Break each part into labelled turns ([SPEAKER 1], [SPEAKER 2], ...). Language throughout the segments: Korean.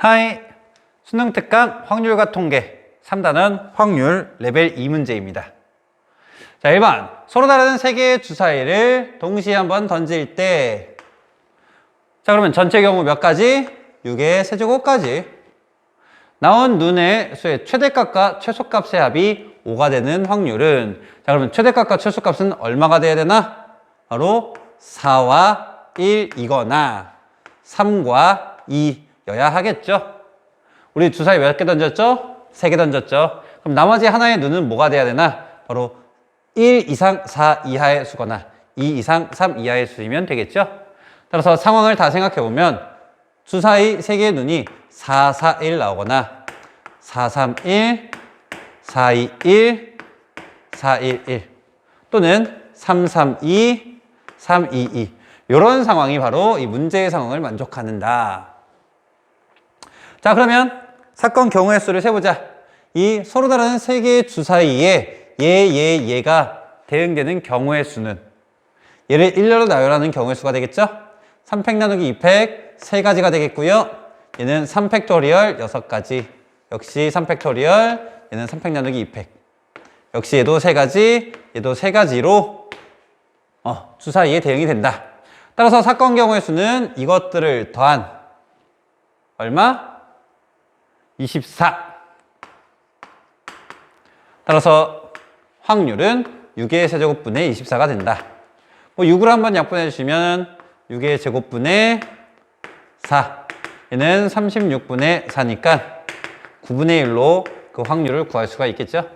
[SPEAKER 1] 하이! 수능 특강 확률과 통계 3단원 확률 레벨 2문제입니다. 자, 1번. 서로 다른 세 개의 주사위를 동시에 한번 던질 때, 자, 그러면 전체 경우 몇 가지? 6의 세제곱까지. 나온 눈의 수의 최대값과 최소값의 합이 5가 되는 확률은, 자, 그러면 최대값과 최소값은 얼마가 돼야 되나? 바로 4와 1이거나 3과 2여야 하겠죠? 우리 주사위 몇 개 던졌죠? 3개 던졌죠? 그럼 나머지 하나의 눈은 뭐가 돼야 되나? 바로 1 이상 4 이하의 수거나 2 이상 3 이하의 수이면 되겠죠? 따라서 상황을 다 생각해보면 주사위 3개의 눈이 4, 4, 1 나오거나 4, 3, 1, 4, 2, 1, 4, 1, 1 또는 3, 3, 2, 3, 2, 2 이런 상황이 바로 이 문제의 상황을 만족하는다. 자, 그러면 사건 경우의 수를 세보자. 이 서로 다른 세 개의 주사위에 얘가 대응되는 경우의 수는 얘를 1로 나열하는 경우의 수가 되겠죠? 3팩 나누기 2팩 3가지가 되겠고요. 얘는 3팩토리얼 6가지. 역시 3팩토리얼, 얘는 3팩 나누기 2팩. 역시 얘도 3가지, 얘도 3가지로 주사위에 대응이 된다. 따라서 사건 경우의 수는 이것들을 더한 얼마? 24. 따라서 확률은 6의 세제곱분의 24가 된다. 뭐 6을 한번 약분해 주시면 6의 제곱분의 4. 얘는 36분의 4니까 9분의 1로 그 확률을 구할 수가 있겠죠.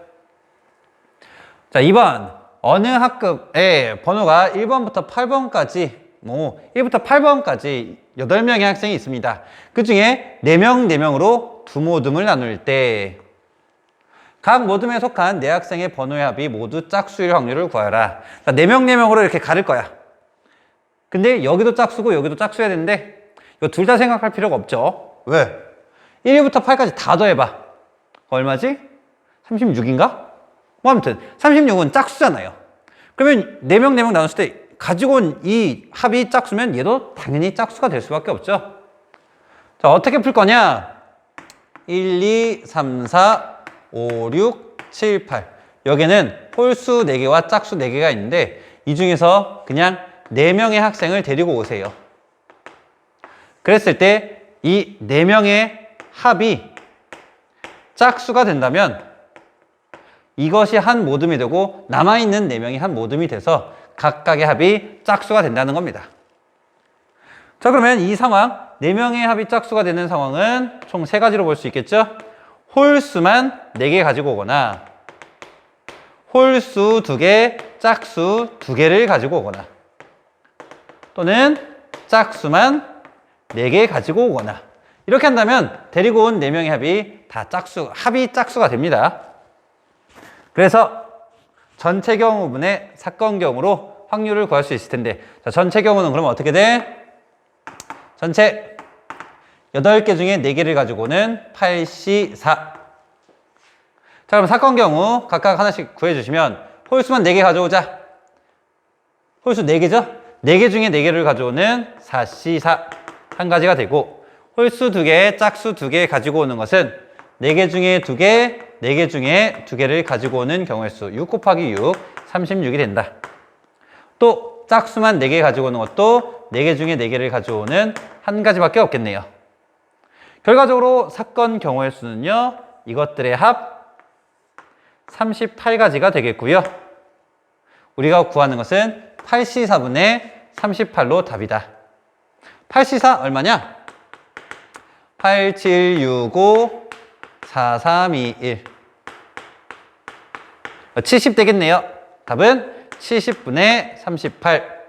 [SPEAKER 1] 자, 2번. 어느 학급에 번호가 1번부터 8번까지 1부터 8번까지 8명의 학생이 있습니다. 그 중에 4명, 4명으로 두 모듬을 나눌 때 각 모듬에 속한 4학생의 번호의 합이 모두 짝수일 확률을 구하라. 자, 4명, 4명으로 이렇게 가를 거야. 근데 여기도 짝수고 여기도 짝수여야 되는데 이거 둘 다 생각할 필요가 없죠. 왜? 1부터 8까지 다 더해봐. 얼마지? 36인가? 뭐 아무튼 36은 짝수잖아요. 그러면 4명, 4명 나눴을 때 가지고 온 이 합이 짝수면 얘도 당연히 짝수가 될 수밖에 없죠. 자, 어떻게 풀 거냐? 1, 2, 3, 4, 5, 6, 7, 8. 여기는 홀수 4개와 짝수 4개가 있는데 이 중에서 그냥 4명의 학생을 데리고 오세요. 그랬을 때 이 4명의 합이 짝수가 된다면 이것이 한 모듬이 되고 남아있는 4명이 한 모듬이 돼서 각각의 합이 짝수가 된다는 겁니다. 자, 그러면 이 상황, 4명의 합이 짝수가 되는 상황은 총 3가지로 볼 수 있겠죠? 홀수만 4개 가지고 오거나 홀수 2개, 짝수 2개를 가지고 오거나 또는 짝수만 4개 가지고 오거나 이렇게 한다면 데리고 온 4명의 합이 다 합이 짝수가 됩니다. 그래서 전체 경우분의 사건 경우로 확률을 구할 수 있을 텐데, 자, 전체 경우는 그러면 어떻게 돼? 전체 8개 중에 4개를 가지고는 8C4. 자, 그럼 사건 경우 각각 하나씩 구해주시면 홀수만 4개 가져오자. 홀수 4개죠? 4개 중에 4개를 가져오는 4C4 한 가지가 되고, 홀수 2개, 짝수 2개 가지고 오는 것은 4개 중에 2개, 4개 중에 2개를 가지고 오는 경우의 수 6 곱하기 6, 36이 된다. 또 짝수만 4개 가지고 오는 것도 4개 중에 4개를 가져오는 한 가지밖에 없겠네요. 결과적으로 사건 경우의 수는요, 이것들의 합 38가지가 되겠고요. 우리가 구하는 것은 8C4분의 38로 답이다. 8C4 얼마냐? 8, 7, 6, 5, 4, 3, 2, 1. 70 되겠네요. 답은 70분의 38.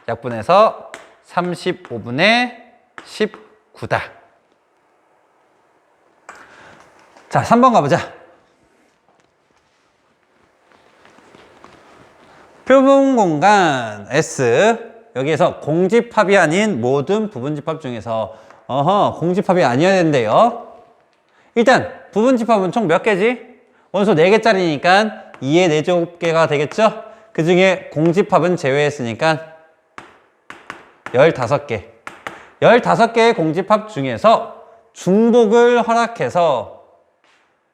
[SPEAKER 1] 약분해서 35분의 19다. 자, 3번 가보자. 표본 공간 S. 여기에서 공집합이 아닌 모든 부분집합 중에서 공집합이 아니어야 된대요. 일단 부분집합은 총 몇 개지? 원소 4개짜리니까 2의 4제곱개가 되겠죠? 그 중에 공집합은 제외했으니까 15개. 15개의 공집합 중에서 중복을 허락해서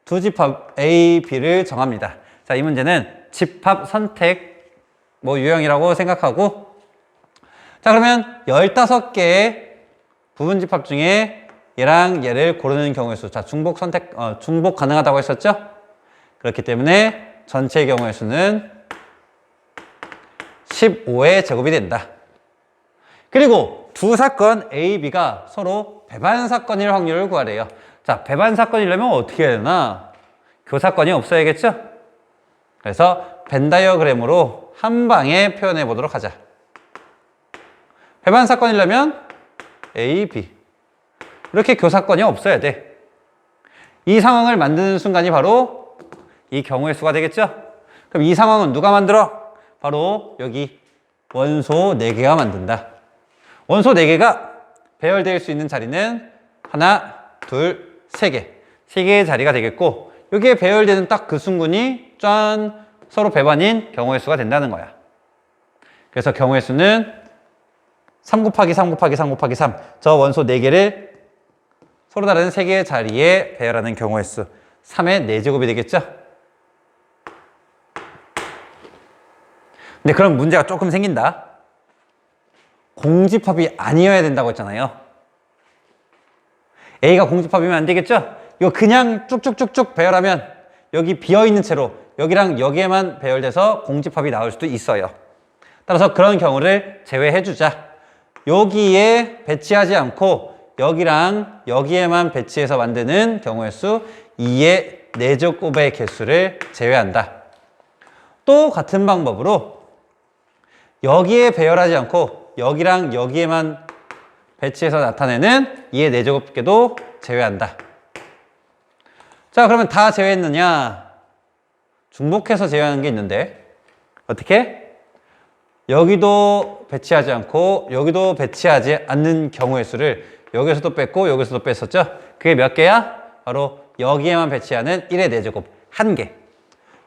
[SPEAKER 1] 두 집합 A, B를 정합니다. 자, 이 문제는 집합 선택 유형이라고 생각하고, 자, 그러면 15개의 부분 집합 중에 얘랑 얘를 고르는 경우의 수. 자, 중복 가능하다고 했었죠? 그렇기 때문에 전체 경우의 수는 15의 제곱이 된다. 그리고 두 사건 A, B가 서로 배반 사건일 확률을 구하래요. 자, 배반 사건이려면 어떻게 해야 되나? 교사건이 없어야겠죠? 그래서 벤 다이어그램으로 한 방에 표현해 보도록 하자. 배반 사건이려면 A, B. 이렇게 교사건이 없어야 돼. 이 상황을 만드는 순간이 바로 이 경우의 수가 되겠죠? 그럼 이 상황은 누가 만들어? 바로 여기 원소 4개가 만든다. 원소 4개가 배열될 수 있는 자리는 하나, 둘, 3개. 3개의 자리가 되겠고, 여기에 배열되는 딱 그 순간이 짠! 서로 배반인 경우의 수가 된다는 거야. 그래서 경우의 수는 3 곱하기 3 곱하기 3 곱하기 3. 저 원소 4개를 서로 다른 3개의 자리에 배열하는 경우의 수. 3의 4제곱이 되겠죠? 근데 그런 문제가 조금 생긴다. 공집합이 아니어야 된다고 했잖아요. A가 공집합이면 안 되겠죠? 이거 그냥 쭉쭉쭉쭉 배열하면 여기 비어있는 채로 여기랑 여기에만 배열돼서 공집합이 나올 수도 있어요. 따라서 그런 경우를 제외해주자. 여기에 배치하지 않고 여기랑 여기에만 배치해서 만드는 경우의 수 2의 4제곱의 개수를 제외한다. 또 같은 방법으로 여기에 배열하지 않고 여기랑 여기에만 배치해서 나타내는 2의 4제곱계도 제외한다. 자, 그러면 다 제외했느냐? 중복해서 제외하는 게 있는데 어떻게? 여기도 배치하지 않고 여기도 배치하지 않는 경우의 수를 여기서도 뺐고 여기서도 뺐었죠? 그게 몇 개야? 바로 여기에만 배치하는 1의 4제곱 1개.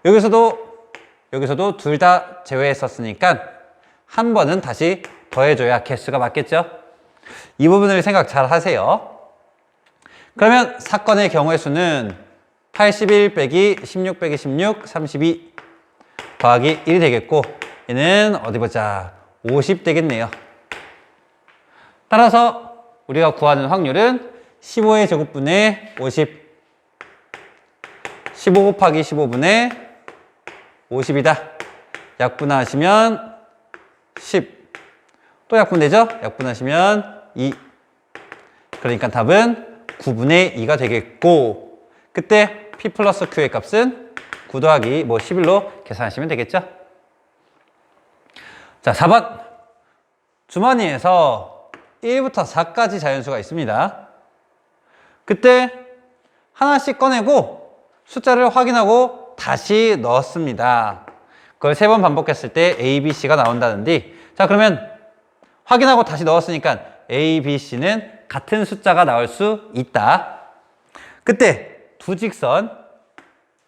[SPEAKER 1] 여기서도 둘 다 제외했었으니까 한 번은 다시 더해줘야 개수가 맞겠죠? 이 부분을 생각 잘 하세요. 그러면 사건의 경우의 수는 81 빼기 16 빼기 16, 32 더하기 1이 되겠고, 얘는 어디 보자. 50 되겠네요. 따라서 우리가 구하는 확률은 15의 제곱분의 50, 15 곱하기 15분의 50이다. 약분하시면 10. 또 약분되죠? 약분하시면 2. 그러니까 답은 9분의 2가 되겠고, 그때 P 플러스 Q의 값은 9 더하기 11로 계산하시면 되겠죠? 자, 4번. 주머니에서 1부터 4까지 자연수가 있습니다. 그때 하나씩 꺼내고 숫자를 확인하고 다시 넣었습니다. 그걸 3번 반복했을 때 A, B, C가 나온다는데, 자, 그러면 확인하고 다시 넣었으니까 A, B, C는 같은 숫자가 나올 수 있다. 그때 두 직선,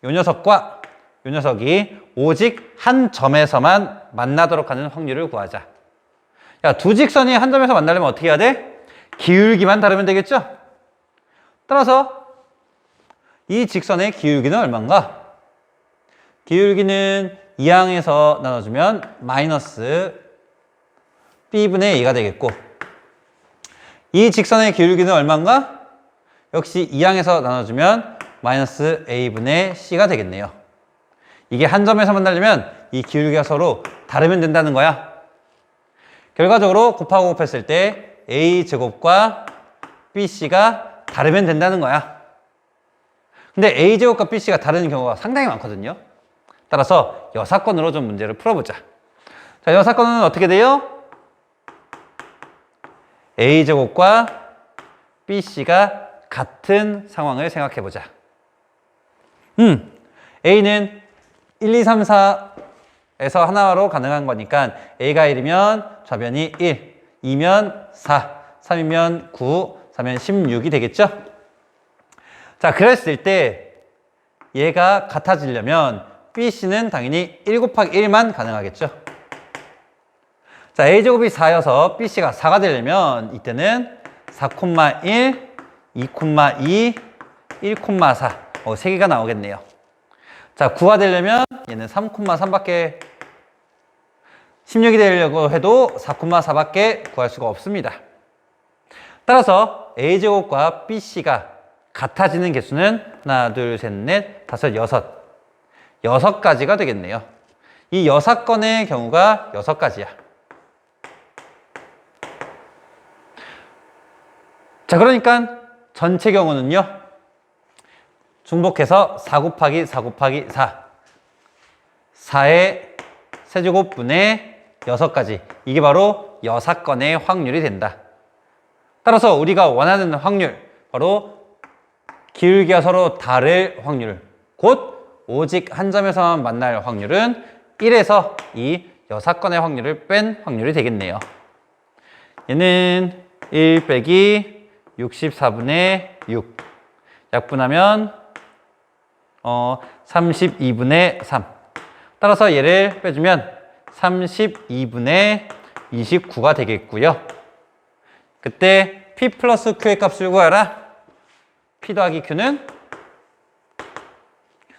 [SPEAKER 1] 요 녀석과 요 녀석이 오직 한 점에서만 만나도록 하는 확률을 구하자. 야, 두 직선이 한 점에서 만나려면 어떻게 해야 돼? 기울기만 다르면 되겠죠? 따라서 이 직선의 기울기는 얼마인가? 기울기는 2항에서 나눠주면 마이너스 B분의 A가 되겠고, 이 직선의 기울기는 얼마인가? 역시 2항에서 나눠주면 마이너스 A분의 C가 되겠네요. 이게 한 점에서 만나려면 이 기울기가 서로 다르면 된다는 거야. 결과적으로 곱하고 곱했을 때 A제곱과 BC가 다르면 된다는 거야. 근데 A제곱과 BC가 다른 경우가 상당히 많거든요. 따라서 여사건으로 좀 문제를 풀어보자. 자, 여사건은 어떻게 돼요? A제곱과 BC가 같은 상황을 생각해보자. A는 1, 2, 3, 4에서 하나로 가능한 거니까 A가 1이면 좌변이 1, 2면 4, 3이면 9, 4면 16이 되겠죠? 자, 그랬을 때 얘가 같아지려면 BC는 당연히 1 곱하기 1만 가능하겠죠? 자, A제곱이 4여서 BC가 4가 되려면 이때는 4,1, 2,2, 1,4. 3개가 나오겠네요. 자, 9가 되려면 얘는 3,3밖에 16이 되려고 해도 4,4밖에 구할 수가 없습니다. 따라서 A제곱과 BC가 같아지는 개수는 하나, 둘, 셋, 넷, 다섯, 여섯. 6가지가 되겠네요. 이 6건의 경우가 6가지야. 자, 그러니까 전체 경우는요. 중복해서 4 곱하기 4 곱하기 4. 4의 세제곱분의 6가지. 이게 바로 6건의 확률이 된다. 따라서 우리가 원하는 확률, 바로 기울기가 서로 다를 확률, 곧 오직 한 점에서만 만날 확률은 1에서 이 6건의 확률을 뺀 확률이 되겠네요. 얘는 1 빼기 64분의 6. 약분하면 32분의 3. 따라서 얘를 빼주면 32분의 29가 되겠고요. 그때 P 플러스 Q의 값을 구하라. P 더하기 Q는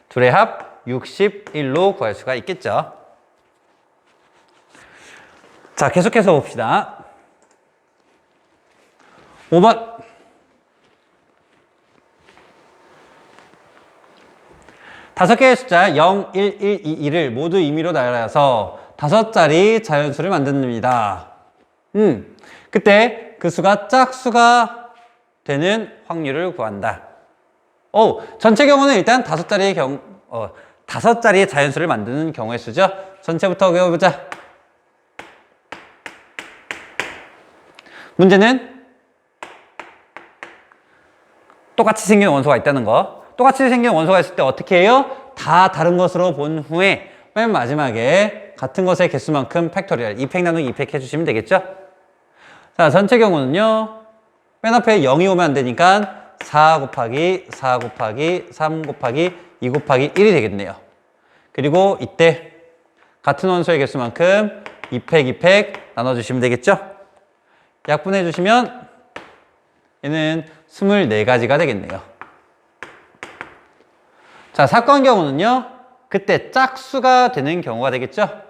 [SPEAKER 1] 둘의 합 61로 구할 수가 있겠죠. 자, 계속해서 봅시다. 5번. 다섯 개의 숫자 0, 1, 1, 2, 2를 모두 임의로 나열하여서 5자리 자연수를 만듭니다. 그때 그 수가 짝수가 되는 확률을 구한다. 전체 경우는 일단 5자리의 자연수를 만드는 경우의 수죠. 전체부터 외워보자. 문제는 똑같이 생긴 원소가 있다는 거. 똑같이 생긴 원소가 있을 때 어떻게 해요? 다 다른 것으로 본 후에 맨 마지막에 같은 것의 개수만큼 팩토리얼 2팩 나누기 2팩 해주시면 되겠죠? 자, 전체 경우는요. 맨 앞에 0이 오면 안 되니까 4 곱하기 4 곱하기 3 곱하기 2 곱하기 1이 되겠네요. 그리고 이때 같은 원소의 개수만큼 2팩 2팩 나눠주시면 되겠죠? 약분해 주시면 얘는 24가지가 되겠네요. 자, 사건 경우는요. 그때 짝수가 되는 경우가 되겠죠?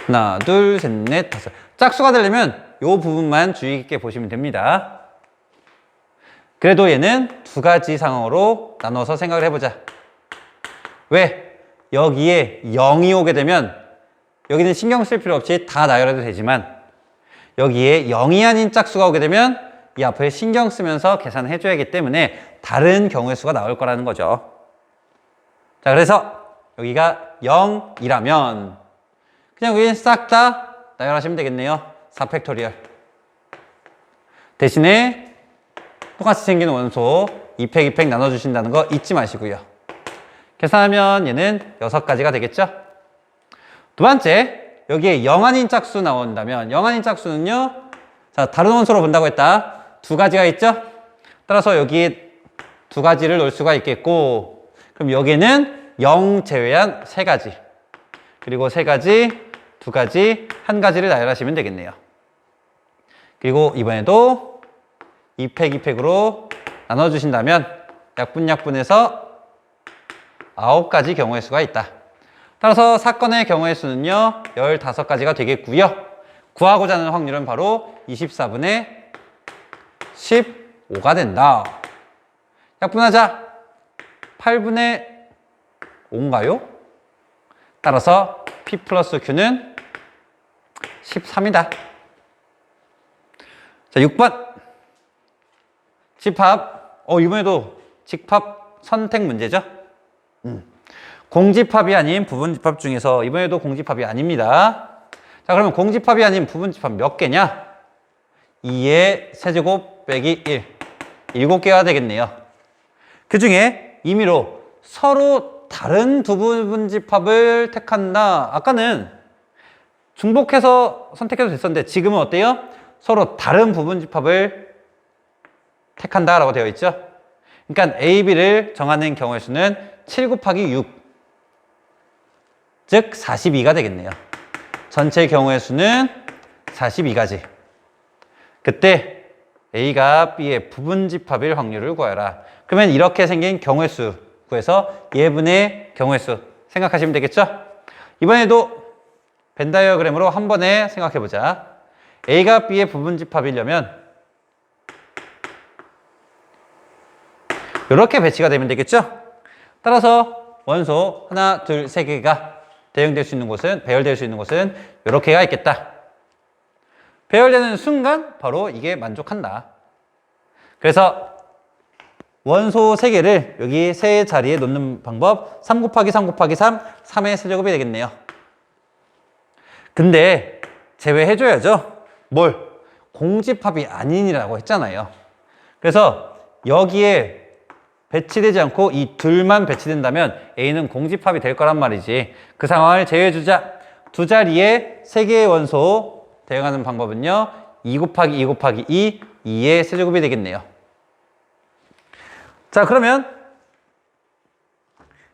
[SPEAKER 1] 하나, 둘, 셋, 넷, 다섯. 짝수가 되려면 이 부분만 주의 깊게 보시면 됩니다. 그래도 얘는 2가지 상황으로 나눠서 생각을 해보자. 왜? 여기에 0이 오게 되면 여기는 신경 쓸 필요 없이 다 나열해도 되지만 여기에 0이 아닌 짝수가 오게 되면 이 앞에 신경 쓰면서 계산을 해줘야 하기 때문에 다른 경우의 수가 나올 거라는 거죠. 자, 그래서 여기가 0이라면 그냥 여기 싹 다 나열하시면 되겠네요. 4팩토리얼. 대신에 똑같이 생긴 원소 2팩 2팩 나눠주신다는 거 잊지 마시고요. 계산하면 얘는 6가지가 되겠죠? 두 번째, 여기에 0 아닌 짝수 나온다면 0 아닌 짝수는요. 자, 다른 원소로 본다고 했다. 2가지가 있죠? 따라서 여기 2가지를 넣을 수가 있겠고, 그럼 여기는 0 제외한 3가지, 그리고 3가지, 2가지, 1가지를 나열하시면 되겠네요. 그리고 이번에도 2팩 2팩으로 나눠주신다면 약분해서 9가지 경우의 수가 있다. 따라서 사건의 경우의 수는요 15가지가 되겠고요. 구하고자 하는 확률은 바로 24분의 15가 된다. 약분하자. 8분의 5인가요? 따라서 P 플러스 Q는 13이다. 자, 6번. 집합. 이번에도 집합 선택 문제죠? 공집합이 아닌 부분집합 중에서 이번에도 공집합이 아닙니다. 자, 그러면 공집합이 아닌 부분집합 몇 개냐? 2의 세제곱 빼기 1. 7개가 되겠네요. 그 중에 임의로 서로 다른 두 부분집합을 택한다. 아까는 중복해서 선택해도 됐었는데 지금은 어때요? 서로 다른 부분집합을 택한다라고 되어 있죠. 그러니까 A, B를 정하는 경우의 수는 7 곱하기 6, 즉 42가 되겠네요. 전체 경우의 수는 42가지. 그때 A가 B의 부분집합일 확률을 구하라. 그러면 이렇게 생긴 경우의 수 구해서 예분의 경우의 수 생각하시면 되겠죠? 이번에도 벤 다이어그램으로 한 번에 생각해 보자. A가 B의 부분집합이려면 이렇게 배치가 되면 되겠죠? 따라서 원소 하나, 둘, 세 개가 대응될 수 있는 곳은, 배열될 수 있는 곳은 이렇게가 있겠다. 배열되는 순간 바로 이게 만족한다. 그래서 원소 3개를 여기 세 자리에 놓는 방법 3 곱하기 3 곱하기 3, 3의 세제곱이 되겠네요. 근데 제외해줘야죠. 뭘? 공집합이 아닌이라고 했잖아요. 그래서 여기에 배치되지 않고 이 둘만 배치된다면 A는 공집합이 될 거란 말이지. 그 상황을 제외해주자. 두 자리에 3개의 원소 대응하는 방법은요. 2 곱하기 2 곱하기 2, 2의 세제곱이 되겠네요. 자, 그러면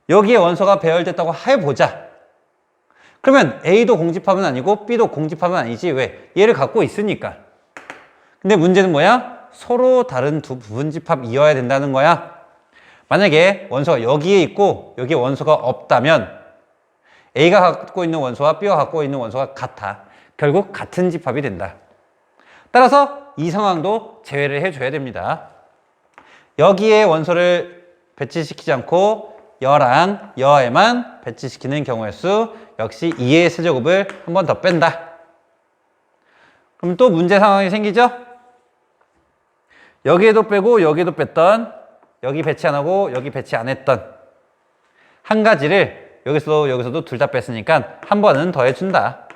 [SPEAKER 1] 여기에 원소가 배열됐다고 해보자. 그러면 A도 공집합은 아니고 B도 공집합은 아니지. 왜? 얘를 갖고 있으니까. 근데 문제는 뭐야? 서로 다른 두 부분집합이어야 된다는 거야. 만약에 원소가 여기에 있고 여기에 원소가 없다면 A가 갖고 있는 원소와 B가 갖고 있는 원소가 같아. 결국 같은 집합이 된다. 따라서 이 상황도 제외를 해줘야 됩니다. 여기에 원소를 배치시키지 않고 여랑 여에만 배치시키는 경우의 수 역시 2의 세제곱을 한 번 더 뺀다. 그럼 또 문제 상황이 생기죠? 여기에도 빼고 여기에도 뺐던, 여기 배치 안 하고 여기 배치 안 했던 한 가지를 여기서도 둘 다 뺐으니까 한 번은 더 해준다.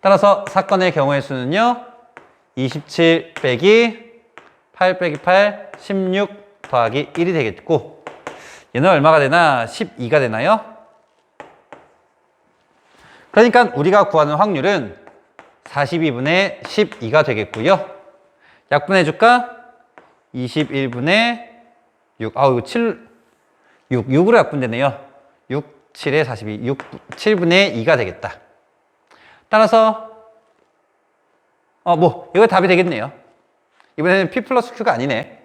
[SPEAKER 1] 따라서 사건의 경우의 수는요. 27 빼기 8 빼기 8, 16 더하기 1이 되겠고, 얘는 얼마가 되나? 12가 되나요? 그러니까 우리가 구하는 확률은 42분의 12가 되겠고요. 약분해줄까? 21분의 6. 이거 6으로 약분되네요. 6, 7에 42. 7분의 2가 되겠다. 따라서, 이거 답이 되겠네요. 이번에는 P 플러스 Q가 아니네.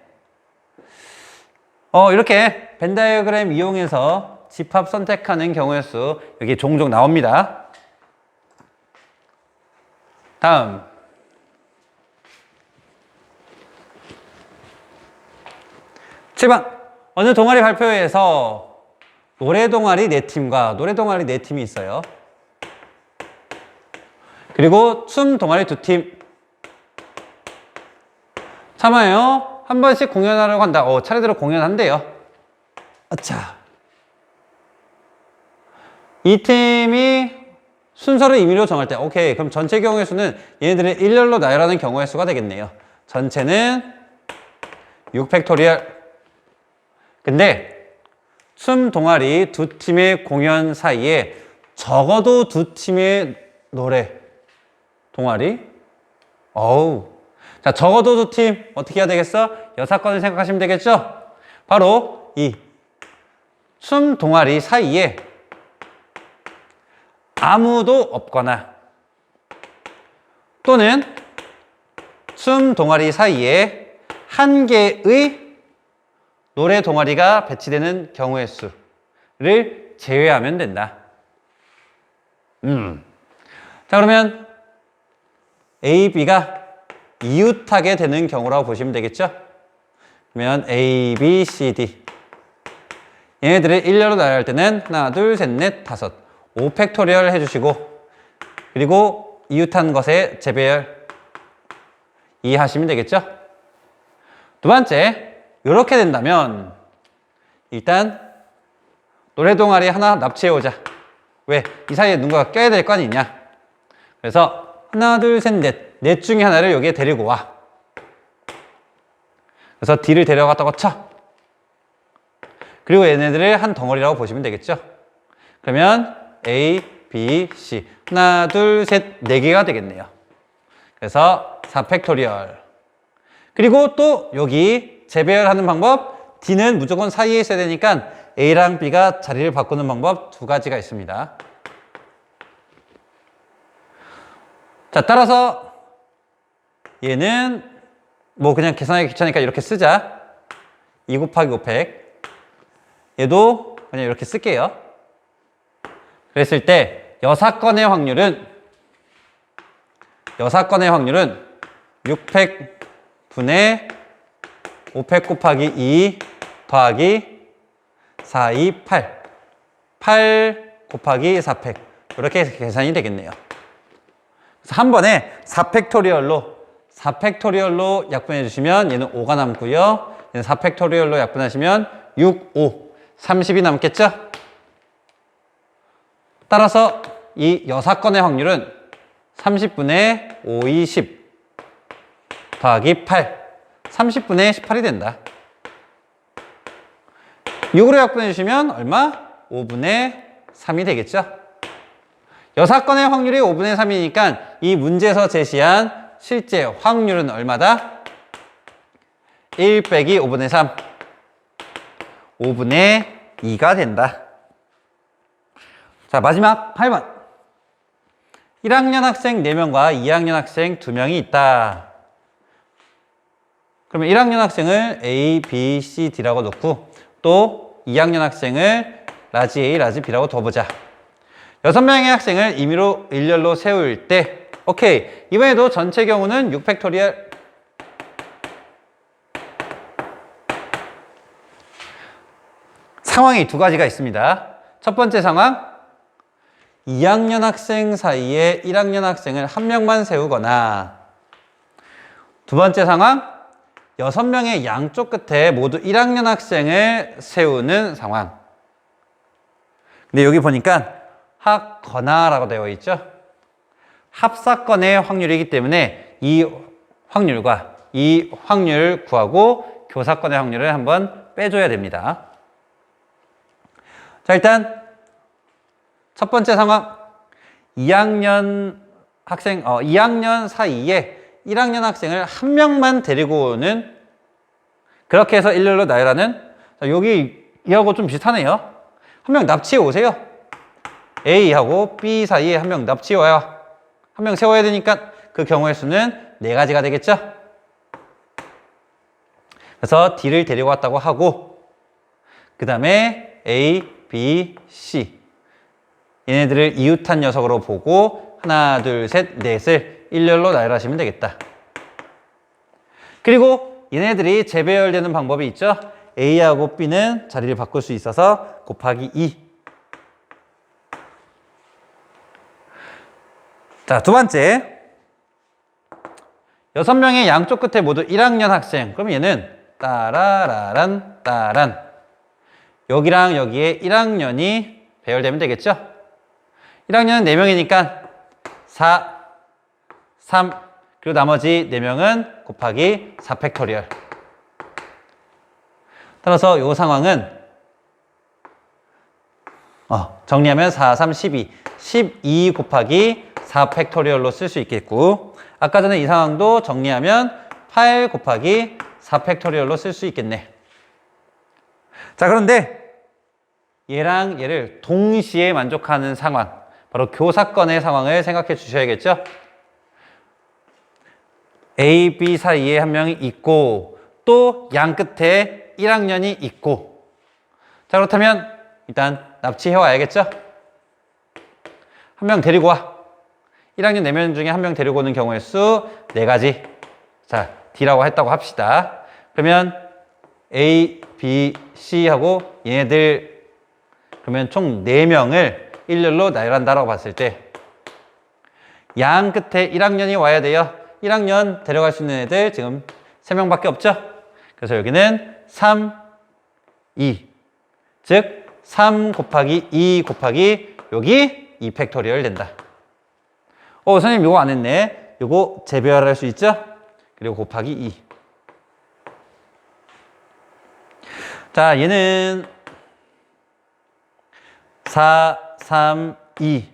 [SPEAKER 1] 이렇게 벤 다이어그램 이용해서 집합 선택하는 경우의 수 여기 종종 나옵니다. 다음. 칠번 어느 동아리 발표회에서 노래 동아리 4팀과 노래 동아리 4팀이 있어요. 그리고 춤 동아리 2팀. 참아요. 한 번씩 공연하려고 한다. 차례대로 공연한대요. 아차. 이 팀이 순서를 임의로 정할 때, 오케이. 그럼 전체 경우의 수는 얘네들을 일렬로 나열하는 경우의 수가 되겠네요. 전체는 6팩토리얼. 근데 춤 동아리 2팀의 공연 사이에 적어도 2팀의 노래 동아리. 자, 적어도 2팀 어떻게 해야 되겠어? 여사건을 생각하시면 되겠죠? 바로 이 춤 동아리 사이에 아무도 없거나 또는 춤 동아리 사이에 한 개의 노래 동아리가 배치되는 경우의 수를 제외하면 된다. 자, 그러면 A, B가 이웃하게 되는 경우라고 보시면 되겠죠? 그러면 A, B, C, D 얘네들을 일렬로 나열할 때는 하나, 둘, 셋, 넷, 다섯 5팩토리얼 해주시고 그리고 이웃한 것의 재배열 이해하시면 되겠죠? 두 번째, 이렇게 된다면 일단 노래 동아리 하나 납치해오자. 왜? 이 사이에 누군가가 껴야 될 거 아니냐? 그래서 하나, 둘, 셋, 넷 중에 하나를 여기에 데리고 와. 그래서 D를 데려갔다고 쳐. 그리고 얘네들을 한 덩어리라고 보시면 되겠죠? 그러면 A, B, C 하나, 둘, 셋, 4개가 되겠네요. 그래서 4팩토리얼. 그리고 또 여기 재배열하는 방법 D는 무조건 사이에 있어야 되니까 A랑 B가 자리를 바꾸는 방법 2가지가 있습니다. 자, 따라서 얘는 뭐 그냥 계산하기 귀찮으니까 이렇게 쓰자. 2 곱하기 500. 얘도 그냥 이렇게 쓸게요. 그랬을 때 여사건의 확률은 600분의 500 곱하기 2 더하기 4, 2, 8. 8 곱하기 4팩. 이렇게 계산이 되겠네요. 그래서 한 번에 4팩토리얼로 약분해 주시면 얘는 5가 남고요. 얘는 4팩토리얼로 약분하시면 6, 5, 30이 남겠죠? 따라서 이 여사건의 확률은 30분의 5, 2, 10 더하기 8. 30분의 18이 된다. 6으로 약분해 주시면 얼마? 5분의 3이 되겠죠? 여사건의 확률이 5분의 3이니까 이 문제에서 제시한 실제 확률은 얼마다? 1 빼기 5분의 3. 5분의 2가 된다. 자, 마지막 8번. 1학년 학생 4명과 2학년 학생 2명이 있다. 그러면 1학년 학생을 A, B, C, D라고 놓고 또 2학년 학생을 라지 A, 라지 B라고 둬보자. 6명의 학생을 임의로 일렬로 세울 때 오케이. 이번에도 전체 경우는 6팩토리얼 상황이 두 가지가 있습니다. 첫 번째 상황 2학년 학생 사이에 1학년 학생을 한 명만 세우거나 두 번째 상황 6명의 양쪽 끝에 모두 1학년 학생을 세우는 상황. 근데 여기 보니까 합거나라고 되어 있죠. 합사건의 확률이기 때문에 이 확률과 이 확률 구하고 교사건의 확률을 한번 빼줘야 됩니다. 자, 일단 첫 번째 상황 2학년 사이에 1학년 학생을 한 명만 데리고 오는 그렇게 해서 일렬로 나열하는 자, 여기 이하고 좀 비슷하네요. 한 명 납치해 오세요. A하고 B 사이에 한 명 납치해 와요. 한 명 세워야 되니까 그 경우의 수는 4가지가 되겠죠. 그래서 D를 데리고 왔다고 하고 그 다음에 A, B, C 얘네들을 이웃한 녀석으로 보고 하나, 둘, 셋, 넷을 일렬로 나열하시면 되겠다. 그리고 얘네들이 재배열되는 방법이 있죠. A하고 B는 자리를 바꿀 수 있어서 곱하기 2. 자, 두 번째 6명의 양쪽 끝에 모두 1학년 학생. 그럼 얘는 따라라란 따란 여기랑 여기에 1학년이 배열되면 되겠죠. 1학년은 4명이니까 4, 3 그리고 나머지 4명은 곱하기 4팩토리얼. 따라서 이 상황은 정리하면 4, 3, 12 12 곱하기 4팩토리얼로 쓸 수 있겠고 아까 전에 이 상황도 정리하면 8 곱하기 4팩토리얼로 쓸 수 있겠네. 자, 그런데 얘랑 얘를 동시에 만족하는 상황 바로 교사건의 상황을 생각해 주셔야겠죠. A, B 사이에 한 명이 있고 또 양 끝에 1학년이 있고 자, 그렇다면 일단 납치해 와야겠죠. 한 명 데리고 와. 1학년 4명 중에 한 명 데리고 오는 경우의 수 4가지. 자, D라고 했다고 합시다. 그러면 A, B, C하고 얘네들 그러면 총 4명을 일렬로 나열한다라고 봤을 때 양 끝에 1학년이 와야 돼요. 1학년 데려갈 수 있는 애들 지금 3명밖에 없죠. 그래서 여기는 3, 2 즉 3 곱하기 2 곱하기 여기 2팩토리얼 된다. 선생님 이거 안 했네. 이거 재배열할 수 있죠? 그리고 곱하기 2. 자, 얘는 4, 3, 2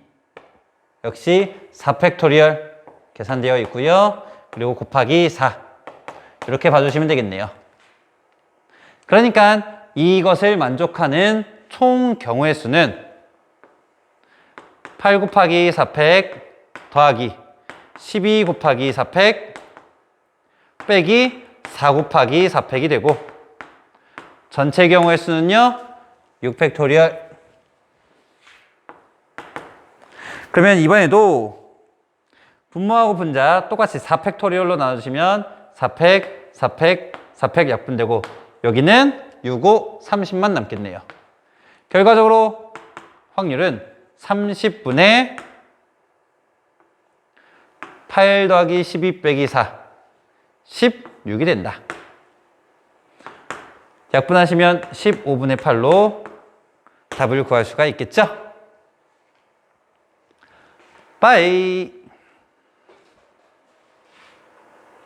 [SPEAKER 1] 역시 4팩토리얼 계산되어 있고요. 그리고 곱하기 4 이렇게 봐주시면 되겠네요. 그러니까 이것을 만족하는 총 경우의 수는 8 곱하기 4팩 더하기 12 곱하기 4팩 빼기 4 곱하기 4팩이 되고 전체 경우의 수는요 6팩토리얼. 그러면 이번에도 분모하고 분자 똑같이 4팩토리얼로 나눠주시면 4팩, 4팩, 4팩 약분되고 여기는 6, 5, 30만 남겠네요. 결과적으로 확률은 30분의 8 더하기 12 빼기 4, 16이 된다. 약분하시면 15분의 8로 답을 구할 수가 있겠죠? 빠이.